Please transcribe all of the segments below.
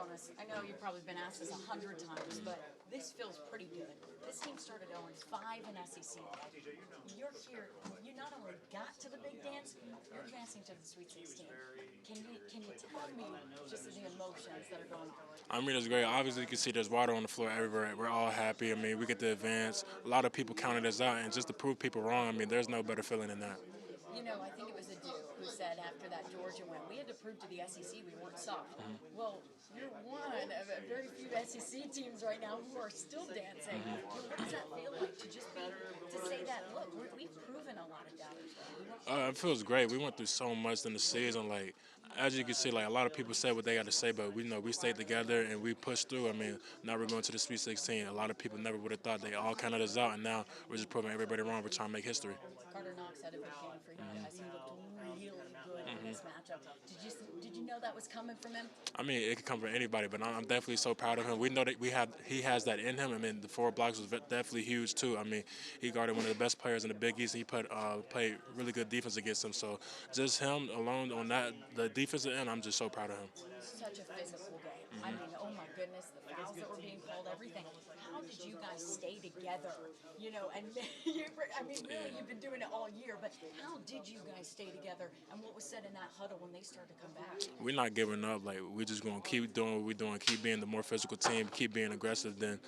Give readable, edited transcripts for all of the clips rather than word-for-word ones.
Jonas, I know you've probably been asked this 100 times, but this feels pretty good. This team started 0-5 in SEC. You're here. You not only got to the big dance, you're advancing to the Sweet 16. Can you tell me just the emotions that are going through it? I mean, it's great. Obviously, you can see there's water on the floor everywhere. We're all happy. I mean, we get to advance. A lot of people counted us out, and just to prove people wrong, I mean, there's no better feeling than that. You know, I think it was a dude who said after that Georgia win, we had to prove to the SEC we weren't soft. Well, you're one of very few SEC teams right now who are still dancing. What does that feel like to just be, to say that, look, we've proven a lot of doubters wrong? It feels great. We went through so much in the season. Like, as you can see, like a lot of people said what they got to say, but we know we stayed together and we pushed through. I mean, now we're going to the Sweet 16. A lot of people never would have thought. They all counted us out, and now we're just proving everybody wrong. We're trying to make history. Carter Knox had a big game for you guys. He looked really good in this matchup. Did you know that was coming from him? I mean, it could come from anybody, but I'm definitely so proud of him. We know that he has that in him. I mean, the 4 blocks was definitely huge too. I mean, he guarded one of the best players in the Big East. He played really good defense against him. So just him alone on the defensive end, I'm just so proud of him. Such a physical game. I mean, oh my goodness, the fouls that were being called, everything. How did you guys stay together? You know, and I mean, really, you've been doing it all year, but how did you guys stay together? And what was said in that huddle when they started to come back? We're not giving up. Like, we're just going to keep doing what we're doing, keep being the more physical team, keep being aggressive. Then,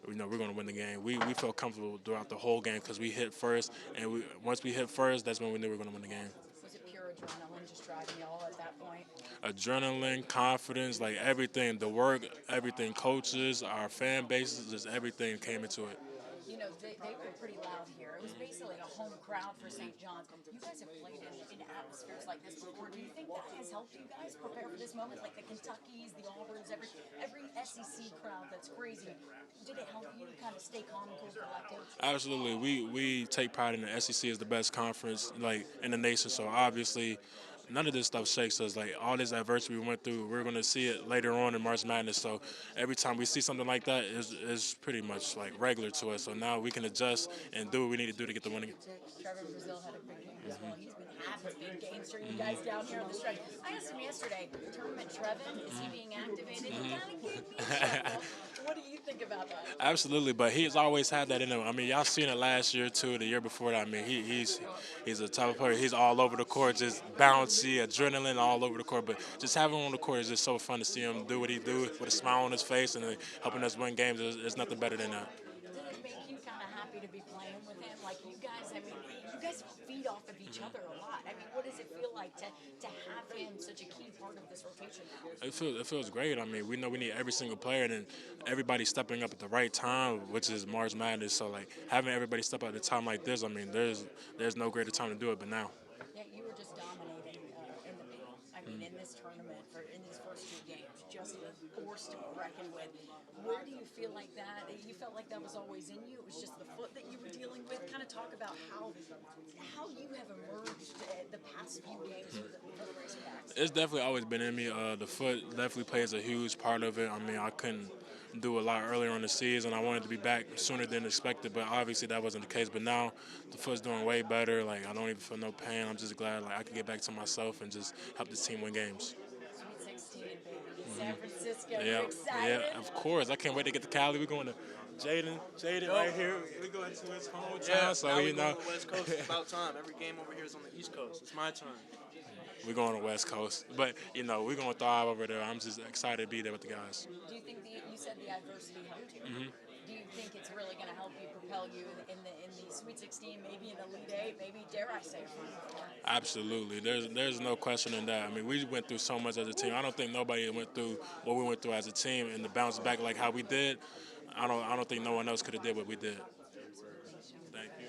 we're going to win the game. We felt comfortable throughout the whole game because we hit first, and once we hit first, that's when we knew we were going to win the game. Was it pure adrenaline just driving y'all at that point? Adrenaline, confidence, like everything, the work, everything, coaches, our fan bases, just everything came into it. You know, they were pretty loud here. It was basically a home crowd for St. John's. You guys have played in atmospheres like this before. Do you think that has helped you guys prepare for this moment? Like the Kentuckys, the Auburns, every SEC crowd that's crazy. Did it help you kind of stay calm and cool, collected? Absolutely. We take pride in the SEC as the best conference like in the nation. So obviously, none of this stuff shakes us. Like all this adversity we went through, we're going to see it later on in March Madness. So every time we see something like that, is pretty much like regular to us. So now we can adjust and do what we need to do to get the winning. Trevor Brazil had a big game as well. He's been having big games for you guys down here on the stretch. I asked him yesterday, tournament Trevin, is he being activated? He kind of gave me a chuckle. What do you think about that? Absolutely, but he's always had that in him. I mean, y'all seen it last year too, the year before that. I mean, he's a type of player. He's all over the court, just bouncy, adrenaline all over the court. But just having him on the court is just so fun to see him do what he do with a smile on his face and helping us win games. There's nothing better than that. Did it make you kind of happy to be playing with him? Like you guys, I mean, you guys feed off of each other a lot. I mean, what does it feel like to have him such a key part of this rotation now? It feels great. I mean, we know we need every single player, and everybody stepping up at the right time, which is March Madness. So like having everybody step up at a time like this, I mean, there's no greater time to do it but now. Yeah, you were just dominating in the paint. I mean, in this tournament, in these first 2 games, just a force to be reckoned with. Where do you feel like that? You felt like that was always in you. It was just the foot that you were dealing with. Kind of talk about how you have emerged the past few games for the Razorbacks. It's definitely always been in me. The foot definitely plays a huge part of it. I mean, I couldn't do a lot earlier in the season. I wanted to be back sooner than expected, but obviously that wasn't the case. But now the foot's doing way better. Like I don't even feel no pain. I'm just glad like I can get back to myself and just help this team win games. Sweet 16, baby. San Francisco. Yeah, You excited? yeah, of course. I can't wait to get to Cali. We're going to Jaden right here. We're going to his hometown. Yeah, So now you we're going know, to the West Coast. It's about time. Every game over here is on the East Coast. It's my turn. we're going to West Coast. But you know, we're going to thrive over there. I'm just excited to be there with the guys. Do you think you said the adversity helped you? Do you think it's really going to help you propel you in the Sweet 16, maybe in Elite 8, maybe dare I say Final Four? Absolutely. There's no question in that. I mean, we went through so much as a team. I don't think nobody went through what we went through as a team and to bounce back like how we did. I don't think no one else could have did what we did. Thank you.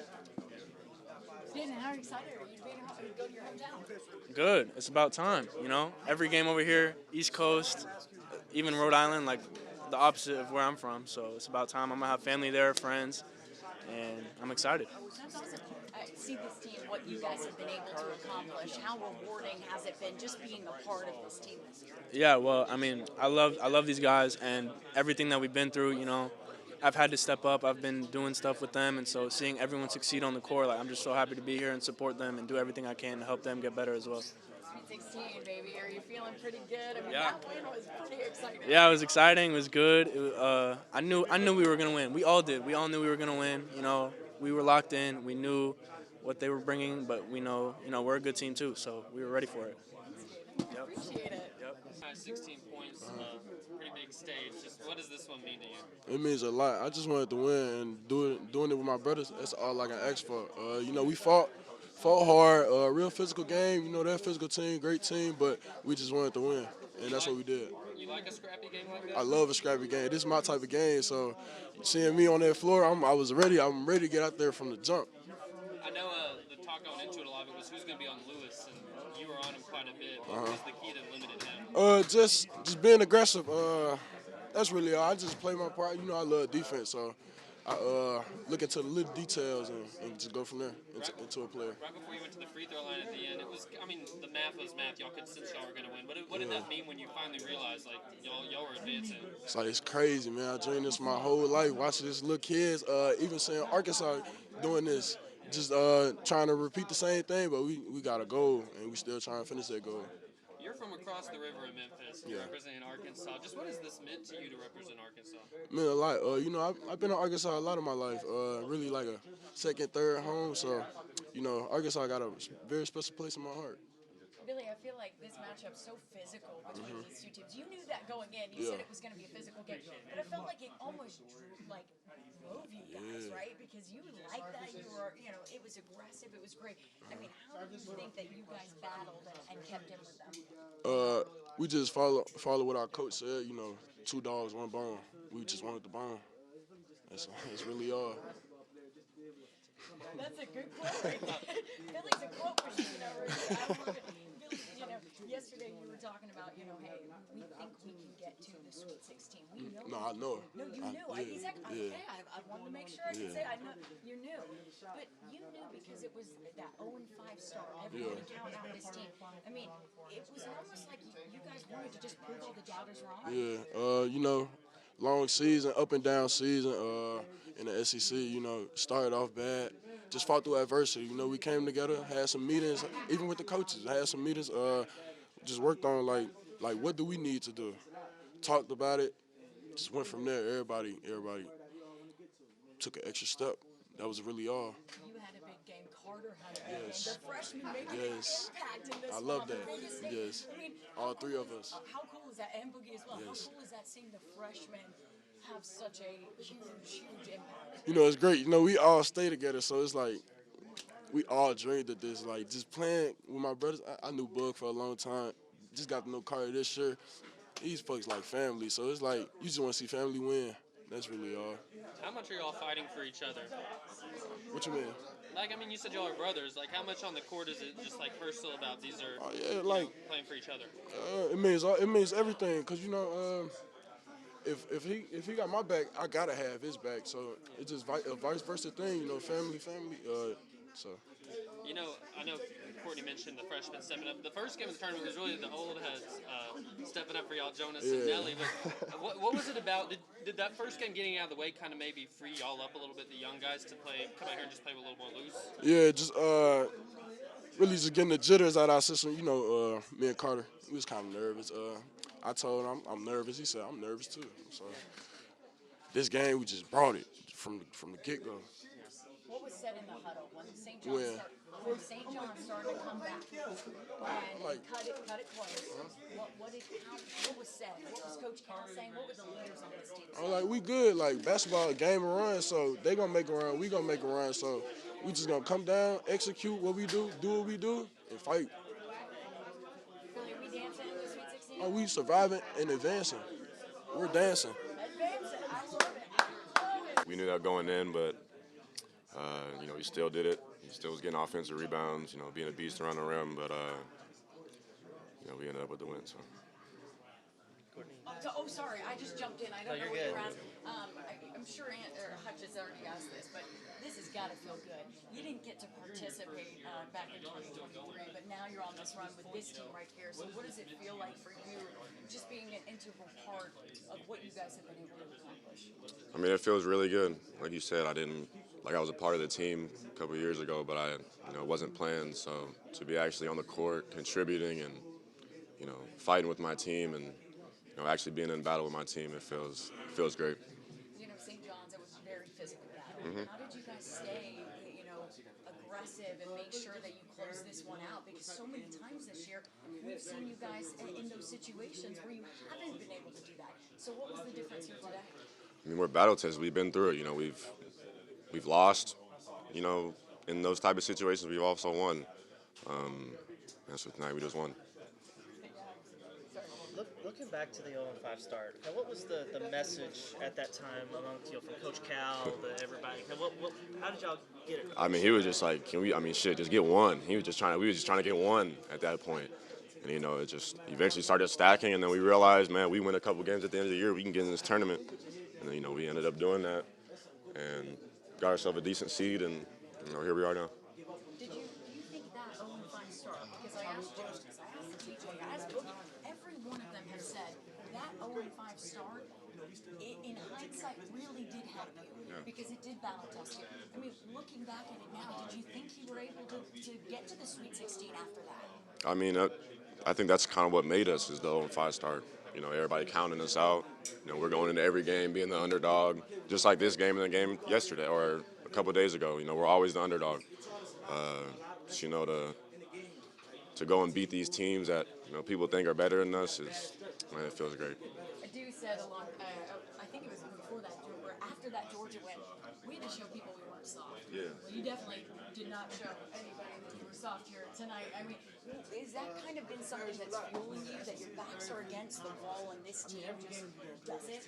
Jaden, how excited are you to go to your hometown? Good. It's about time, you know? Every game over here, East Coast, even Rhode Island, like the opposite of where I'm from. So it's about time. I'm going to have family there, friends, and I'm excited. That's awesome. I see this team, what you guys have been able to accomplish. How rewarding has it been just being a part of this team this year? Yeah, well, I mean, I love these guys and everything that we've been through, you know. I've had to step up. I've been doing stuff with them, and so seeing everyone succeed on the court, like I'm just so happy to be here and support them and do everything I can to help them get better as well. Sweet 16, baby. Are you feeling pretty good? I mean, Yeah. that win was pretty exciting. Yeah, it was exciting. It was good. I knew we were gonna win. We all did. We all knew we were gonna win. You know, we were locked in. We knew what they were bringing, but we know, we're a good team too. So we were ready for it. Appreciate it. 16 points, pretty big stage. Just what does this one mean to you? It means a lot. I just wanted to win and doing it with my brothers. That's all I can ask for. We fought hard. Real physical game. That physical team, great team, but we just wanted to win, and that's what we did. You like a scrappy game like this? I love a scrappy game. This is my type of game. So seeing me on that floor, I was ready. I'm ready to get out there from the jump. I know the talk going into it a lot of it was who's going to be on Lewis, and you were on him quite a bit. What was the key that limited him? Just being aggressive. That's really all. I just play my part. I love defense, so I look into the little details and just go from there into a player. Right before you went to the free throw line at the end, the math was math. Y'all could sense y'all were going to win. What did that mean when you finally realized, y'all were advancing? It's crazy, man. I dreamed this my whole life, watching this little kids, even seeing Arkansas doing this, just trying to repeat the same thing, but we got a goal, and we still trying to finish that goal. You're from across the river in Memphis. You're representing Arkansas. Just what has this meant to you to represent Arkansas? Meant a lot. I've been in Arkansas a lot of my life. Really like a second, third home. So, Arkansas got a very special place in my heart. Billy, I feel like this matchup's so physical between these two teams. You knew that going in. You said it was going to be a physical game, but I felt like it almost drove you guys, right? Because you like that. You were, it was aggressive. It was great. I mean, how do you think that you guys battled and kept in with them? We just follow what our coach said. 2 dogs, 1 bone. We just wanted the bone. That's really all. That's a good quote right there. Billy's a quote machine already. I love it. Billy, yesterday you were talking about, hey, we think we can get to the Sweet 16. We know. No, I know. No, you knew. Exactly. Okay, I wanted to make sure I could say I know you knew. But you knew because it was that 0-5 start. Everybody counting out this team. I mean, it was almost like you guys wanted to just prove all the doubters wrong. Yeah, long season, up and down season in the SEC, started off bad. Just fought through adversity. We came together, had some meetings, even with the coaches. Had some meetings, just worked on, like what do we need to do? Talked about it, just went from there. Everybody took an extra step. That was really all. You had a big game. Carter had a big game. The freshman made an impact in this I love one. that. Yes. I mean, all 3 of us. How cool is that? And Boogie as well. Yes. How cool is that seeing the freshmen have such a huge impact? It's great. We all stay together, so it's like we all dreamed of this. Like, just playing with my brothers. I knew Bug for a long time. Just got to know Carter this year. These folks like family, so it's like you just want to see family win. That's really all. How much are y'all fighting for each other? What you mean? You said y'all are brothers. How much on the court is it just personal about these are playing for each other? It means everything, cause if he got my back, I gotta have his back. So it's just a vice versa thing, family. So. I know Courtney mentioned the freshmen stepping up. The first game of the tournament was really the old heads stepping up for y'all, Jonas and Nelly. But what was it about? Did that first game getting out of the way kind of maybe free y'all up a little bit, the young guys, to come out here and just play with a little more loose? Yeah, just really just getting the jitters out of our system. Me and Carter, we was kind of nervous. I told him I'm nervous. He said I'm nervous too. So this game we just brought it from the get go. What was said in the huddle when St. John started to come back and cut it close? What was said? What was Coach Cal saying? What were the leaders on this team saying? We good. Like, basketball, a game and run, so they gonna make a run. We gonna make a run. So we just gonna come down, execute what we do what we do, and fight. Billy, are we dancing in the Sweet 16? We surviving and advancing. We're dancing. Advancing. I love it. We knew that going in, but he still did it. He still was getting offensive rebounds, being a beast around the rim, but we ended up with the win. So. Sorry, I just jumped in. I don't know what you're asking. I'm sure Hutch has already asked this, but this has got to feel good. You didn't get to participate back in 2023, but now you're on this run with this team right here. So what does it feel like for you, just being an integral part of what you guys have been able to accomplish? It feels really good. Like you said, I was a part of the team a couple of years ago, but I wasn't playing. So to be actually on the court, contributing and fighting with my team and actually being in battle with my team, it feels great. St. John's, it was a very physical battle. How did you guys stay, aggressive and make sure that you close this one out? Because so many times this year, we've seen you guys in those situations where you haven't been able to do that. So what was the difference here today? I mean, we're battle tested. We've been through it. We've lost. In those type of situations, we've also won. And so tonight we just won. Looking back to the 0-5 start, what was the message at that time among from Coach Cal to everybody? How did y'all get it? I mean, he was just like, just get one. We were just trying to get one at that point. And it just eventually started stacking, and then we realized, man, we win a couple games at the end of the year, we can get in this tournament. And then we ended up doing that and got ourselves a decent seed, and here we are now. Do you think that 0-5 start? Because I asked Justice, I asked TJ, I asked Boogie, every one of them have said that 0-5 start, in hindsight, really did help you because it did battle test you. I mean, looking back at it now, did you think you were able to get to the Sweet 16 after that? I mean, I think that's kind of what made us is the 0-5 start. Everybody counting us out. We're going into every game being the underdog, just like this game and the game yesterday or a couple of days ago. We're always the underdog. To go and beat these teams that people think are better than us it feels great. Adu said I think it was before that, or after that Georgia win, we had to show people we weren't soft. Yeah. Well, you definitely did not show anybody that you were soft here tonight. I mean, is that kind of been something that's fueling you, that your backs are against the wall and this team just does it?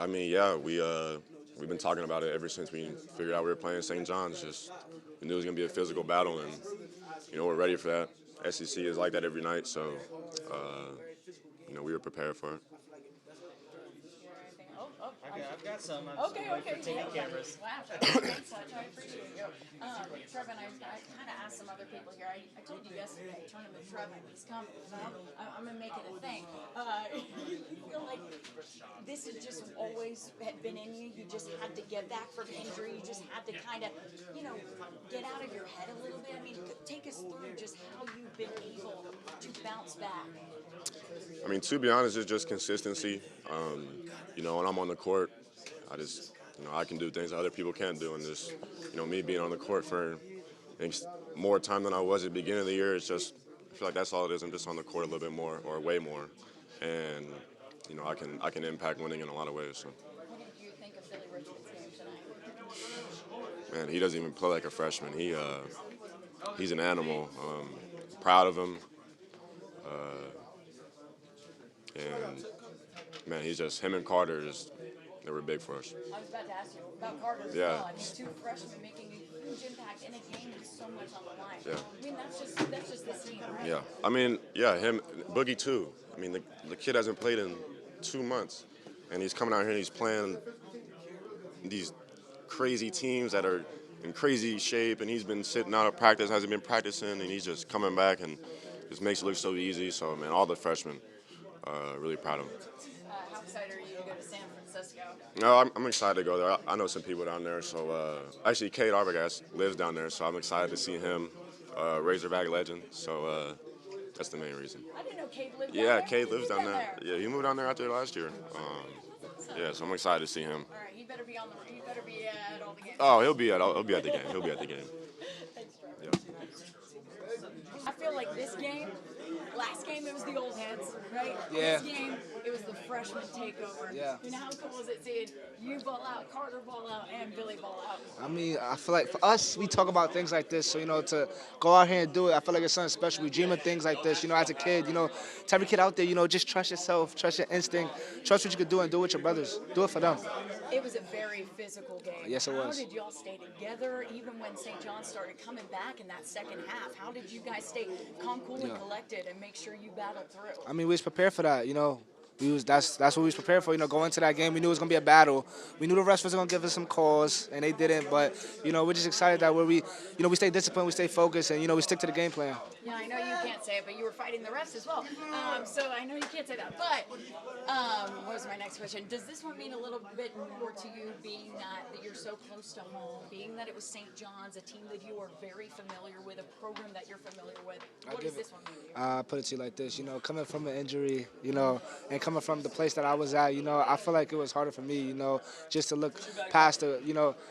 I mean, yeah, we've been talking about it ever since we figured out we were playing St. John's. We knew it was going to be a physical battle, and we're ready for that. SEC is like that every night, so we were prepared for it. I've got some. Okay. Taking cameras. Wow, thanks much. I appreciate you. Trevin, I kind of asked some other people here. I told you yesterday, Tournament Trevin, he's coming. I'm going to make it a thing. You feel like this has just always been in you? You just had to get back from injury? You just had to kind of, get out of your head a little bit? I mean, take us through just how you've been able to bounce back. I mean, to be honest, it's just consistency. When I'm on the court, I can do things that other people can't do. And just, me being on the court for more time than I was at the beginning of the year, it's just, I feel like that's all it is. I'm just on the court a little bit more or way more. And, I can impact winning in a lot of ways. So. What did you think of Billy Richards' game tonight? Man, he doesn't even play like a freshman. He's an animal. Proud of him. And man, him and Carter they were big for us. I was about to ask you about Carter as well. I mean, two freshmen making a huge impact in a game with so much on the line. Yeah. I mean, that's just this team, right? Yeah. I mean, yeah, him, Boogie too. I mean, the kid hasn't played in 2 months, and he's coming out here and he's playing these crazy teams that are in crazy shape, and he's been sitting out of practice, hasn't been practicing, and he's just coming back and just makes it look so easy. So, man, all the freshmen, really proud of him. How excited are you to go to San Francisco? No, I'm excited to go there. I know some people down there. So actually, Cade Arbogast lives down there, so I'm excited to see him, Razorback legend. So that's the main reason. I didn't know Cade lived down there. Yeah, Cade lives down there. Yeah, he moved down there after last year. Yeah, so I'm excited to see him. All right, he better be at all the games. Oh, he'll be at the game. He'll be at the game. Thanks, Trevor. Yeah. I feel like this game, last game it was the old heads, right? Yeah. This game it was the freshman takeover. Yeah. And how cool was it seeing you ball out, Carter ball out, and Billy ball out? I mean, I feel like for us, we talk about things like this. So, to go out here and do it, I feel like it's something special. We dream of things like this. As a kid, to every kid out there, just trust yourself, trust your instinct, trust what you can do and do it with your brothers. Do it for them. It was a very physical game. Yes, it was. How did y'all stay together even when St. John started coming back in that second half? How did you guys stay calm, cool, and collected and make sure you battled through? I mean, we was prepared for that, That's what we was prepared for. Going into that game, we knew it was gonna be a battle. We knew the refs was gonna give us some calls, and they didn't. But we're just excited that we stay disciplined, we stay focused, and we stick to the game plan. Yeah, I know you can't say it, but you were fighting the refs as well. So I know you can't say that. But what was was my next question. Does this one mean a little bit more to you, being that you're so close to home, being that it was St. John's, a team that you are very familiar with, a program that you're familiar with? What does this one mean to you? I put it to you like this, coming from an injury, and coming from the place that I was at, I feel like it was harder for me, just to look past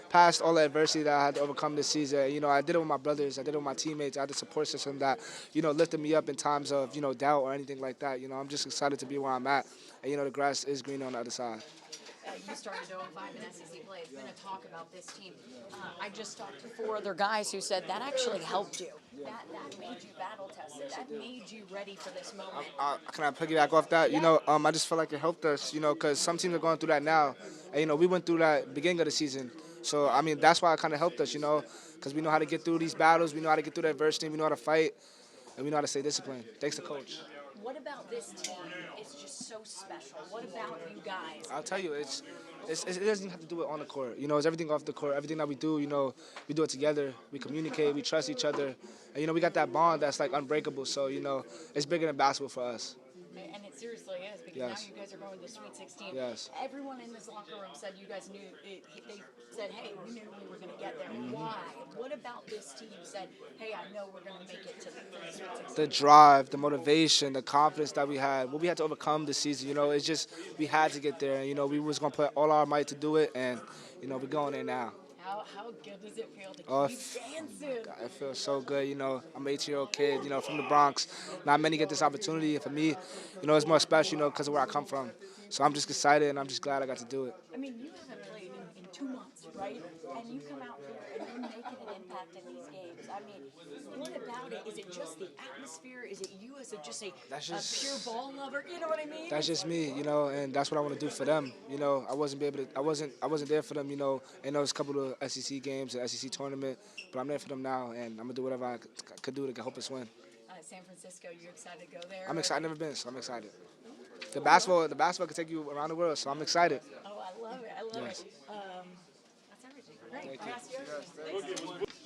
past all the adversity that I had to overcome this season. I did it with my brothers, I did it with my teammates, I had the support system that, lifted me up in times of, doubt or anything like that. I'm just excited to be where I'm at, and the grass is green on the other side. You started 0-5 in SEC play. It's been a talk about this team. I just talked to 4 other guys who said that actually helped you. That made you battle tested. That made you ready for this moment. Can I piggyback off that? Yeah. I just feel like it helped us, because some teams are going through that now. And, we went through that beginning of the season. So, that's why it kind of helped us, because we know how to get through these battles. We know how to get through the adversity. We know how to fight. And we know how to stay disciplined. Thanks to Coach. What about this team is just so special? What about you guys? I'll tell you, it doesn't have to do it on the court. It's everything off the court. Everything that we do, we do it together. We communicate. We trust each other. And, we got that bond that's, like, unbreakable. So, it's bigger than basketball for us. And it seriously is, because Yes. now you guys are going to Sweet 16. Yes. Everyone in this locker room said you guys knew it. They said, hey, we knew we were going to get there. Why? What about this team said, hey, I know we're going to make it to the Sweet 16? The drive, the motivation, the confidence that we had, what we had to overcome this season, it's just we had to get there. And, we was going to put all our might to do it, and, we're going there now. How good does it feel to Oh, keep dancing? God, it feels so good. I'm an 18-year-old kid, from the Bronx. Not many get this opportunity, and for me, it's more special, because of where I come from. So I'm just excited, and I'm just glad I got to do it. I mean, you haven't played in 2 months, right? And you come out here and you're making an impact in these games. I mean, what about it? Is it just the atmosphere? Is it you as just a pure ball lover? You know what I mean? That's just me, and that's what I want to do for them. I wasn't there for them, in those couple of SEC games, the SEC tournament, but I'm there for them now, and I'm gonna do whatever I could do to help us win. San Francisco, you excited to go there? I'm excited. I've never been, so I'm excited. The basketball can take you around the world, so I'm excited. Oh, I love it. I love Yes. it. That's everything. Great. Can I ask you a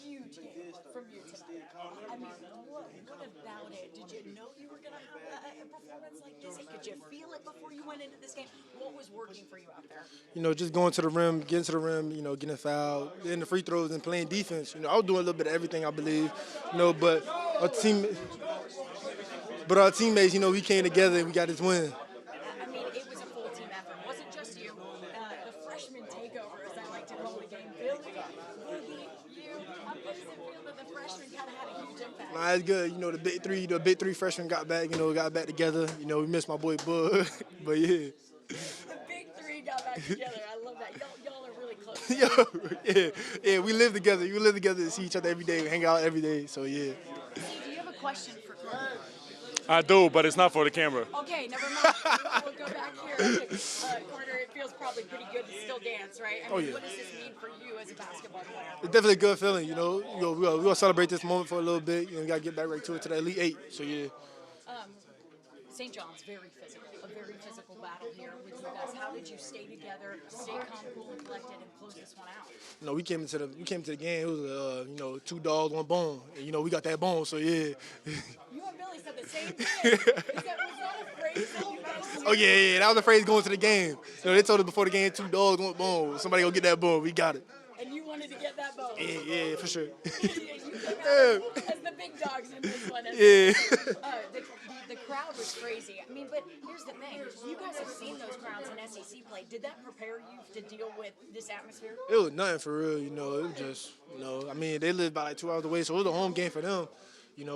huge game from you tonight. I mean, what about it? Did you know you were going to have a performance like this? Could you feel it before you went into this game? What was working for you out there? Just going to the rim, getting to the rim, getting fouled, getting the free throws and playing defense. I was doing a little bit of everything, I believe. But our teammates, we came together and we got this win. I mean, it was a full team effort. It wasn't just you. The freshman takeover, as I like to call the game, Billy, you. How does it feel that the freshmen kind of had a huge impact? Nah, it's good. The big three freshmen got back, got back together. We missed my boy Bud, but yeah. The big three got back together. I love that. Y'all are really close. Yeah, we live together. We live together and see each other every day. We hang out every day, so yeah. Do you have a question for Carter? I do, but it's not for the camera. Okay, never mind. We'll go back here. Carter, it feels probably pretty good to still dance, right? I mean, yeah. What does this mean for you as a basketball player? It's definitely a good feeling, We're gonna celebrate this moment for a little bit, and we gotta get back right to it, to the Elite Eight. So yeah. St. John's, very physical, a very physical battle here with you guys. How did you stay together, stay calm, cool, and collected, and close this one out? We came into the game. It was 2 dogs, 1 bone, and we got that bone. So yeah. You and Billy said the same thing. Was that a phrase that you guys used? Oh yeah, that was the phrase going to the game. They told us before the game, 2 dogs, 1 bone. Somebody go get that bone. We got it. And you wanted to get that bone. Yeah, for sure. You came out as the big dogs in this one. Yeah. The crowd was crazy. I mean, but here's the thing. You guys have seen those crowds in SEC play. Did that prepare you to deal with this atmosphere? It was nothing for real, It was just, I mean, they live about 2 hours away, so it was a home game for them,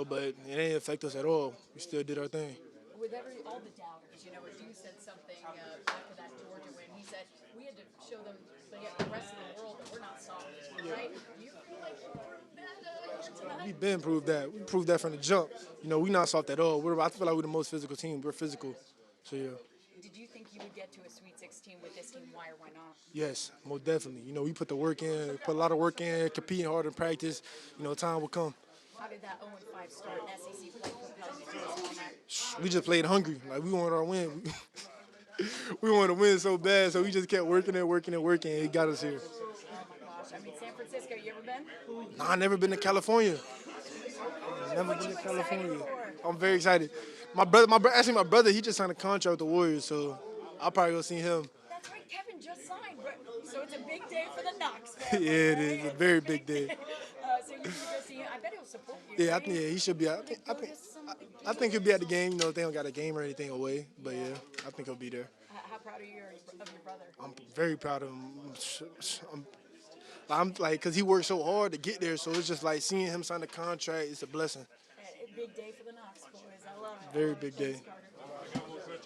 but it didn't affect us at all. We still did our thing. With all the doubters, Adu said something after that Georgia win. He said, we had to show them, the rest of the world, that we're not soft, right? Do you feel like you proved that tonight? We've been proved that. We proved that from the jump. We not soft at all. I feel like we're the most physical team. We're physical. So, yeah. Did you think you would get to a Sweet 16 with this team? Why or why not? Yes, most definitely. We put the work in, put a lot of work in, competing hard in practice. Time will come. How did that 0-5 start in SEC play propel you to this moment? We just played hungry. We wanted our win. We wanted to win so bad, so we just kept working and working and working, and it got us here. Oh my gosh. I mean, San Francisco, you ever been? Nah, I never been to California. Never been to California. I'm very excited. My brother, he just signed a contract with the Warriors, so I'll probably go see him. That's right, Kevin just signed, so it's a big day for the Knox Yeah, family. it is a very big day. So you should go see him. I bet he'll support you. Yeah, right? he should be. I think he'll be at the game. You know, if they don't got a game or anything away. But yeah, I think he'll be there. How proud are you of your brother? I'm very proud of him. I'm like, because he worked so hard to get there, so it's just like seeing him sign the contract, it's a blessing. A big day for the Knox boys. I love it. Very big day. Thanks, Carter.